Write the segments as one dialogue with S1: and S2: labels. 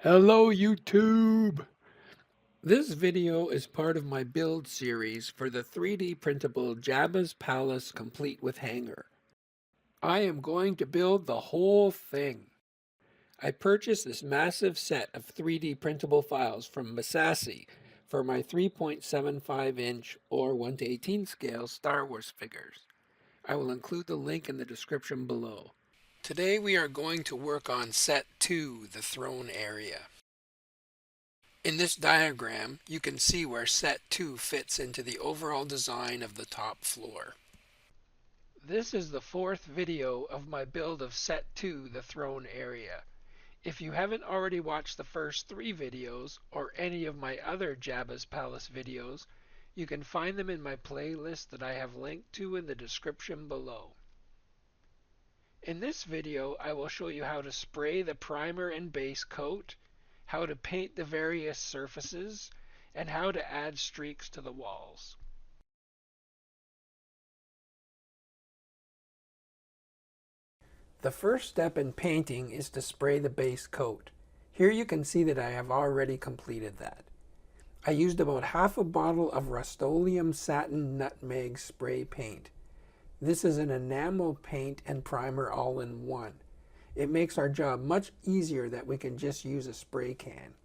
S1: Hello YouTube! This video is part of my build series for the 3D printable Jabba's Palace complete with hangar. I am going to build the whole thing. I purchased this massive set of 3D printable files from Massassi for my 3.75-inch or 1:18 scale Star Wars figures. I will include the link in the description below. Today we are going to work on set 2, the throne area. In this diagram, you can see where set 2 fits into the overall design of the top floor. This is the fourth video of my build of set 2, the throne area. If you haven't already watched the first 3 videos, or any of my other Jabba's Palace videos, you can find them in my playlist that I have linked to in the description below. In this video, I will show you how to spray the primer and base coat, how to paint the various surfaces, and how to add streaks to the walls. The first step in painting is to spray the base coat. Here you can see that I have already completed that. I used about half a bottle of Rust-Oleum Satin Nutmeg spray paint. This is an enamel paint and primer all in one. It makes our job much easier that we can just use a spray can.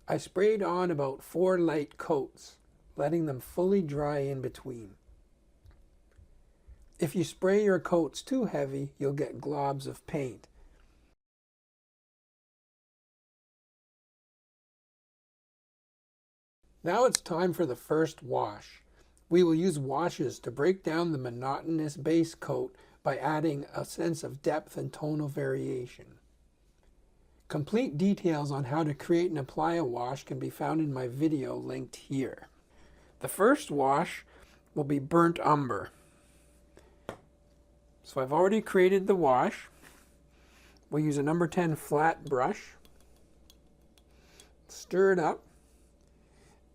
S1: I sprayed on about 4 light coats, letting them fully dry in between. If you spray your coats too heavy, you'll get globs of paint. Now it's time for the first wash. We will use washes to break down the monotonous base coat by adding a sense of depth and tonal variation. Complete details on how to create and apply a wash can be found in my video linked here. The first wash will be burnt umber. So I've already created the wash. We'll use a number 10 flat brush, stir it up,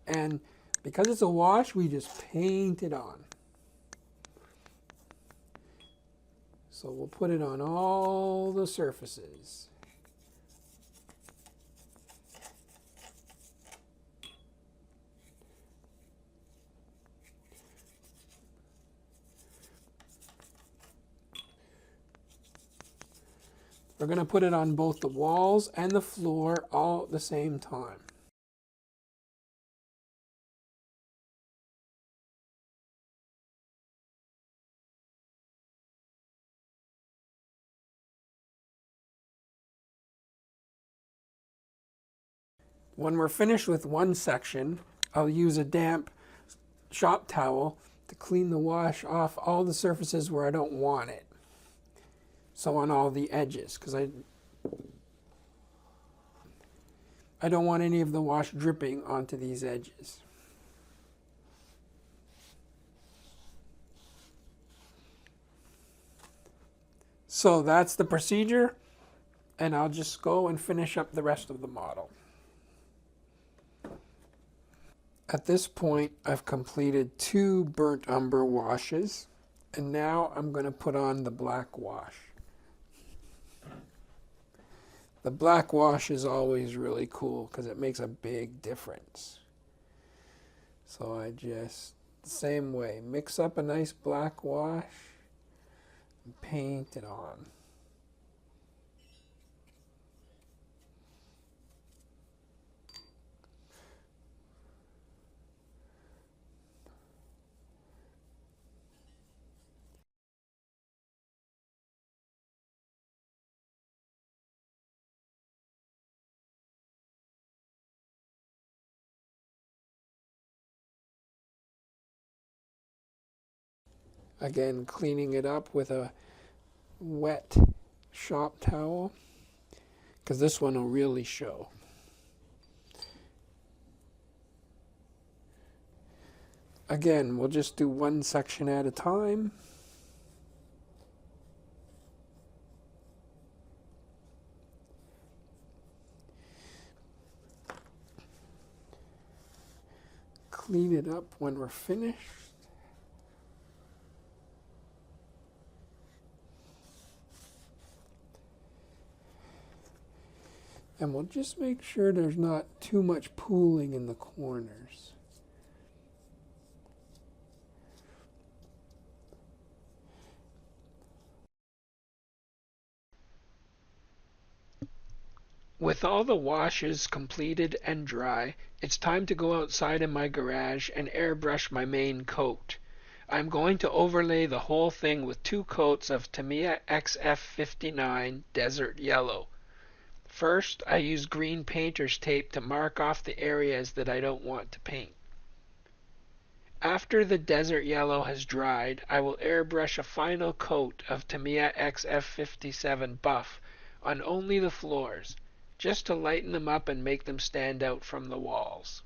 S1: and because it's a wash, we just paint it on. So we'll put it on all the surfaces. We're going to put it on both the walls and the floor all at the same time. When we're finished with one section, I'll use a damp shop towel to clean the wash off all the surfaces where I don't want it. So on all the edges, because I don't want any of the wash dripping onto these edges. So that's the procedure, and I'll just go and finish up the rest of the model. At this point, I've completed 2 burnt umber washes, and now I'm going to put on the black wash. The black wash is always really cool because it makes a big difference. So I just, the same way, mix up a nice black wash and paint it on. Again, cleaning it up with a wet shop towel, because this one will really show. Again, we'll just do one section at a time. Clean it up when we're finished. And we'll just make sure there's not too much pooling in the corners. With all the washes completed and dry, it's time to go outside in my garage and airbrush my main coat. I'm going to overlay the whole thing with 2 coats of Tamiya XF59 Desert Yellow. First, I use green painter's tape to mark off the areas that I don't want to paint. After the desert yellow has dried, I will airbrush a final coat of Tamiya XF57 Buff on only the floors, just to lighten them up and make them stand out from the walls.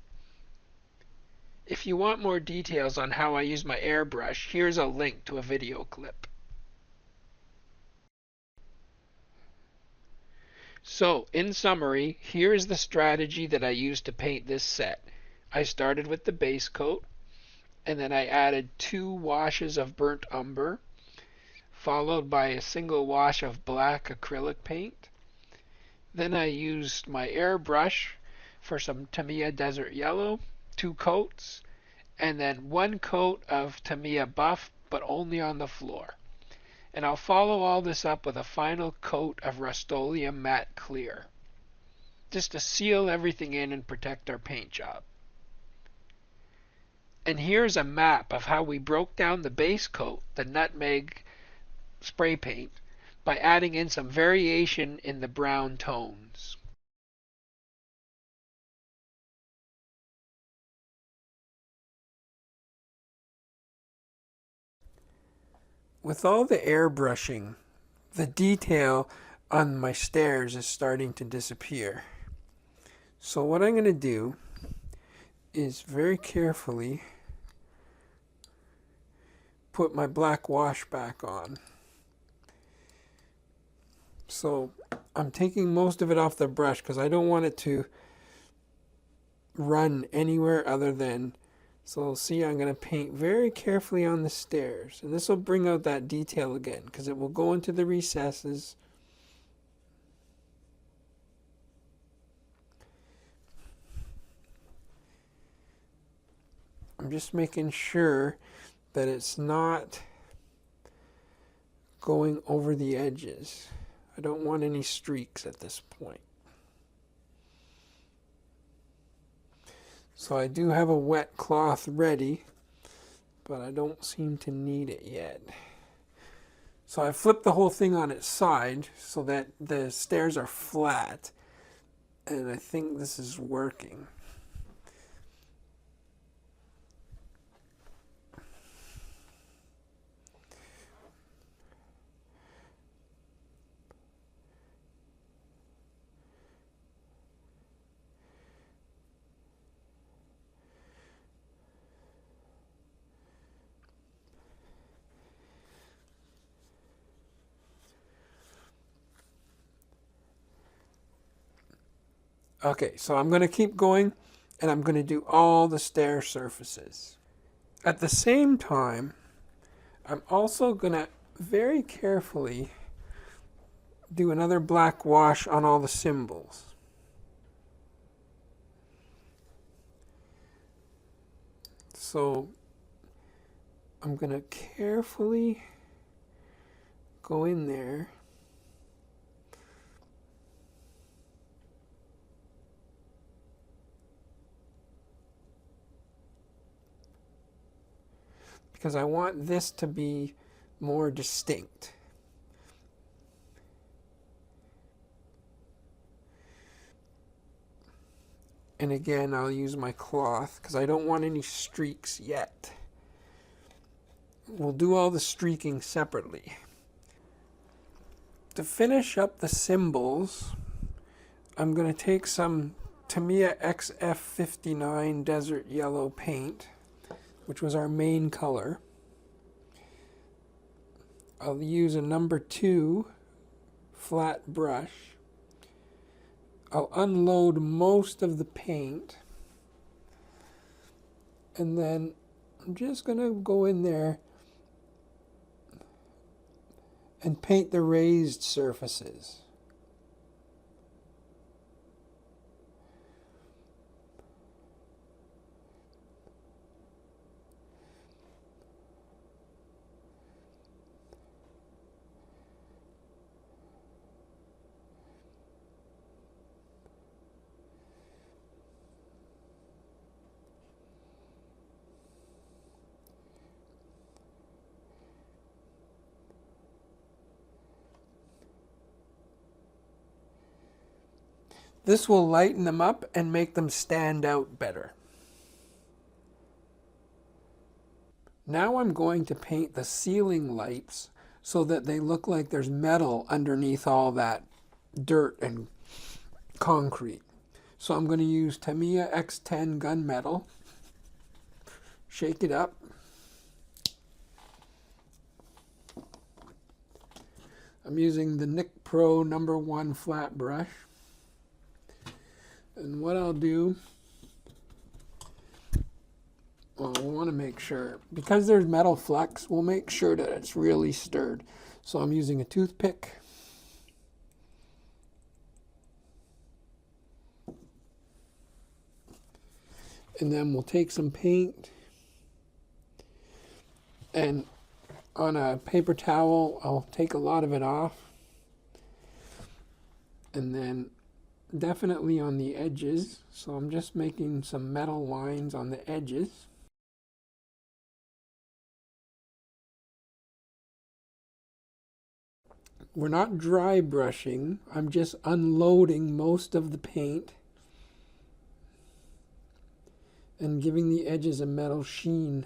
S1: If you want more details on how I use my airbrush, here's a link to a video clip. So, in summary, here is the strategy that I used to paint this set. I started with the base coat, and then I added 2 washes of burnt umber, followed by a single wash of black acrylic paint. Then I used my airbrush for some Tamiya Desert Yellow, 2 coats, and then 1 coat of Tamiya Buff, but only on the floor. And I'll follow all this up with a final coat of Rust-Oleum Matte Clear, just to seal everything in and protect our paint job. And here's a map of how we broke down the base coat, the nutmeg spray paint, by adding in some variation in the brown tones. With all the airbrushing, the detail on my stairs is starting to disappear. So what I'm going to do is very carefully put my black wash back on. So I'm taking most of it off the brush because I don't want it to run anywhere other than. So see, I'm going to paint very carefully on the stairs, and this will bring out that detail again because it will go into the recesses. I'm just making sure that it's not going over the edges. I don't want any streaks at this point. So I do have a wet cloth ready, but I don't seem to need it yet. So I flipped the whole thing on its side so that the stairs are flat, and I think this is working. Okay, so I'm going to keep going, and I'm going to do all the stair surfaces. At the same time, I'm also going to very carefully do another black wash on all the symbols. So I'm going to carefully go in there . Because I want this to be more distinct. And again, I'll use my cloth because I don't want any streaks yet. We'll do all the streaking separately. To finish up the symbols, I'm going to take some Tamiya XF59 Desert Yellow paint, which was our main color. I'll use a number 2 flat brush. I'll unload most of the paint, and then I'm just going to go in there and paint the raised surfaces. This will lighten them up and make them stand out better. Now I'm going to paint the ceiling lights so that they look like there's metal underneath all that dirt and concrete. So I'm going to use Tamiya X10 gunmetal, shake it up, I'm using the Nick Pro #1 flat brush, and what I'll do, well, we want to make sure, because there's metal flecks, we'll make sure that it's really stirred. So I'm using a toothpick. And then we'll take some paint, and on a paper towel, I'll take a lot of it off. And then definitely on the edges. So I'm just making some metal lines on the edges. We're not dry brushing. I'm just unloading most of the paint and giving the edges a metal sheen.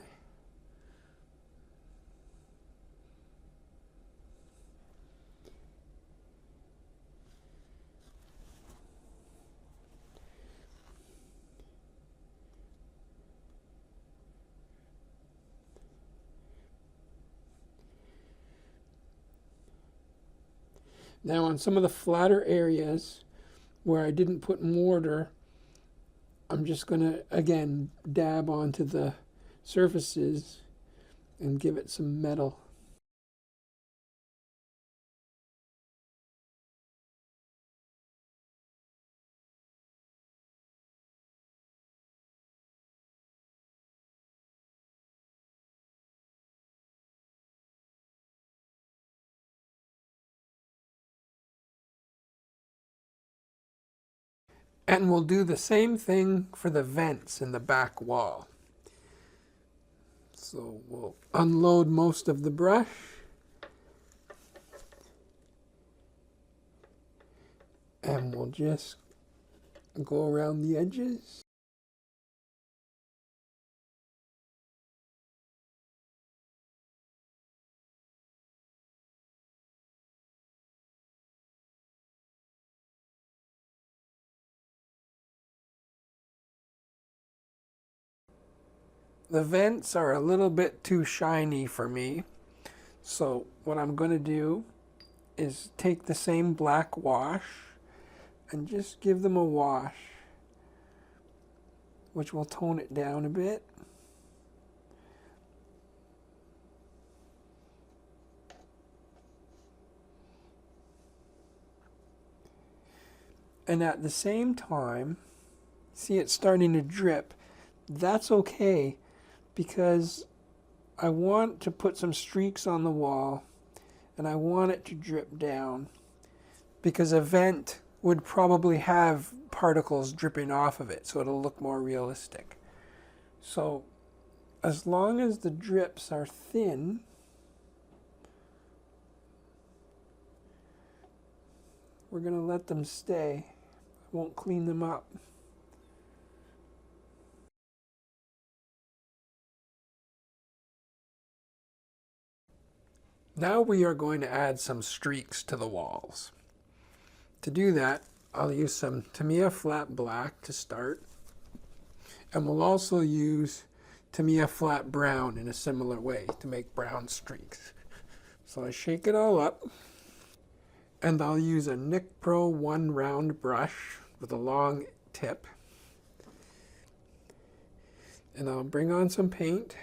S1: Now on some of the flatter areas where I didn't put mortar, I'm just going to, again, dab onto the surfaces and give it some metal. And we'll do the same thing for the vents in the back wall. So we'll unload most of the brush. And we'll just go around the edges. The vents are a little bit too shiny for me. So what I'm going to do is take the same black wash and just give them a wash, which will tone it down a bit. And at the same time, see it's starting to drip. That's okay, because I want to put some streaks on the wall and I want it to drip down, because a vent would probably have particles dripping off of it, so it'll look more realistic. So as long as the drips are thin, we're going to let them stay. I won't clean them up. Now we are going to add some streaks to the walls. To do that, I'll use some Tamiya flat black to start, and we'll also use Tamiya flat brown in a similar way to make brown streaks. So I shake it all up, and I'll use a Nick Pro 1 round brush with a long tip, and I'll bring on some paint.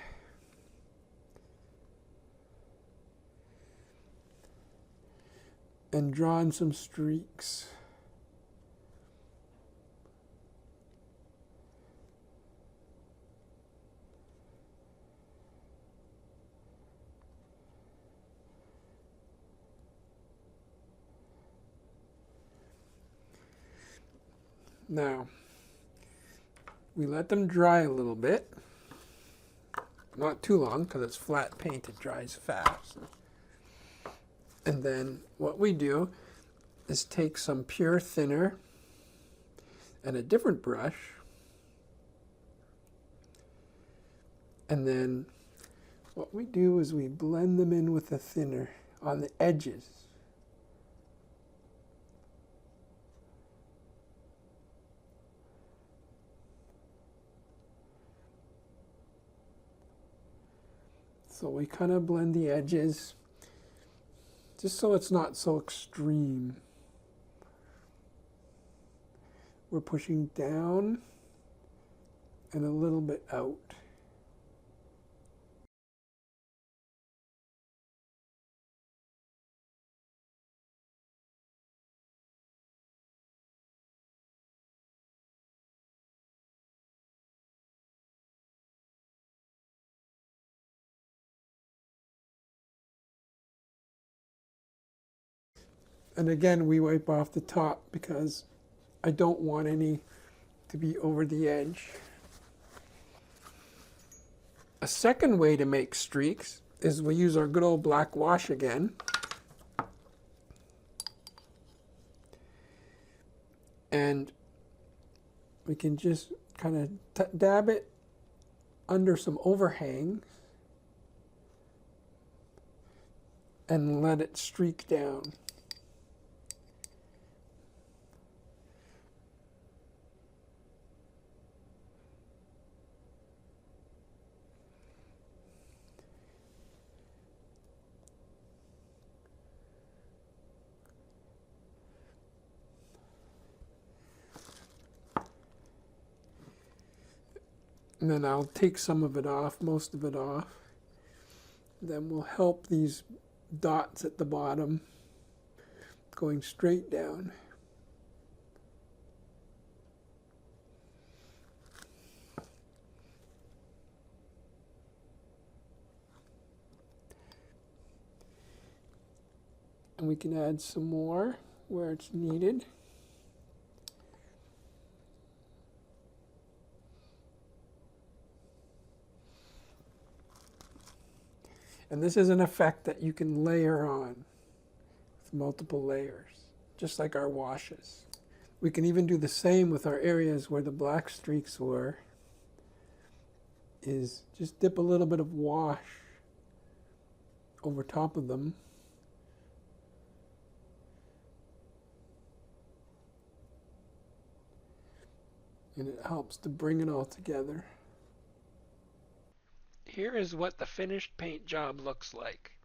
S1: And draw in some streaks. Now, we let them dry a little bit. Not too long, because it's flat paint, it dries fast. And then what we do is take some pure thinner and a different brush. And then what we do is we blend them in with a thinner on the edges. So we kind of blend the edges just so it's not so extreme. We're pushing down and a little bit out. And again, we wipe off the top because I don't want any to be over the edge. A second way to make streaks is we use our good old black wash again. And we can just kind of dab it under some overhangs and let it streak down. And then I'll take some of it off, most of it off. Then we'll help these dots at the bottom going straight down. And we can add some more where it's needed. And this is an effect that you can layer on with multiple layers, just like our washes. We can even do the same with our areas where the black streaks were, is just dip a little bit of wash over top of them. And it helps to bring it all together. Here is what the finished paint job looks like.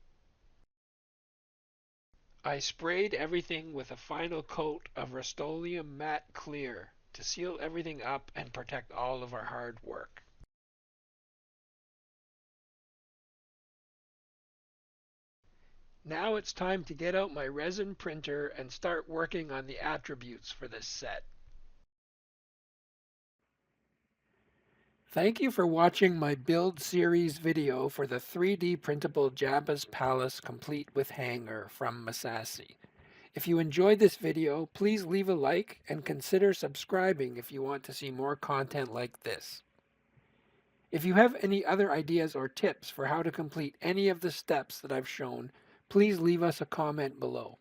S1: I sprayed everything with a final coat of Rust-Oleum Matte Clear to seal everything up and protect all of our hard work. Now it's time to get out my resin printer and start working on the attributes for this set. Thank you for watching my build series video for the 3D printable Jabba's Palace complete with hanger from Massassi. If you enjoyed this video, please leave a like and consider subscribing if you want to see more content like this. If you have any other ideas or tips for how to complete any of the steps that I've shown, please leave us a comment below.